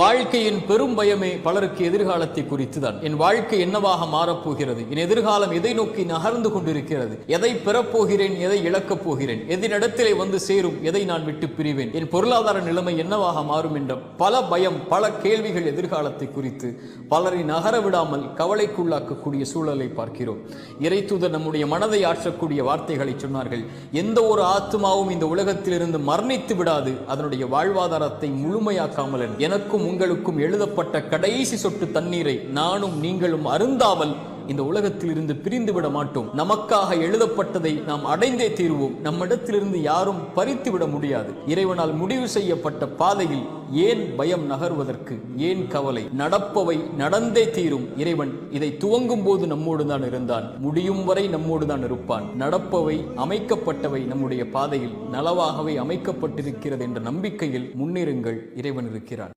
வாழ்க்கையின் பெரும் பயமே பலருக்கு எதிர்காலத்தை குறித்துதான். என் வாழ்க்கை என்னவாக மாறப்போகிறது, என் எதிர்காலம் எதை நோக்கி நகர்ந்து கொண்டிருக்கிறது, எதை பெறப்போகிறேன், எதை இழக்கப் போகிறேன், எதினிடத்திலே வந்து சேரும், எதை நான் விட்டு பிரிவேன், என் பொருளாதார நிலைமை என்னவாக மாறும் என்ற பல பயம், பல கேள்விகள் எதிர்காலத்தை குறித்து பலரை நகர விடாமல் கவலைக்குள்ளாக்கக்கூடிய சூழலை பார்க்கிறோம். இறைத்தூதர் நம்முடைய மனதை ஆற்றக்கூடிய வார்த்தைகளை சொன்னார்கள். எந்த ஒரு ஆத்மாவும் இந்த உலகத்திலிருந்து மரணித்து விடாது, அதனுடைய வாழ்வாதாரத்தை முழுமையாக்காமல் எனக்கும் உங்களுக்கும் எழுதப்பட்ட கடைசி சொட்டு தண்ணீரை நானும் நீங்களும் அருந்தாமல் இந்த உலகத்தில் இருந்து பிரிந்து விட மாட்டோம். நமக்காக எழுதப்பட்டதை நாம் அடைந்தே தீர்வோம். நம்மிடத்திலிருந்து யாரும் பறித்து விட முடியாது. இறைவனால் முடிவு செய்யப்பட்ட பாதையில் ஏன் பயம் நகர்வதற்கு, ஏன் கவலை? நடப்பவை நடந்தே தீரும். இறைவன் இதை துவங்கும் போது நம்மோடு தான் இருந்தான், முடியும் வரை நம்மோடு தான் இருப்பான். நடப்பவை, அமைக்கப்பட்டவை நம்முடைய பாதையில் நலவாகவே அமைக்கப்பட்டிருக்கிறது என்ற நம்பிக்கையில் முன்னேறுங்கள். இறைவன் இருக்கிறான்.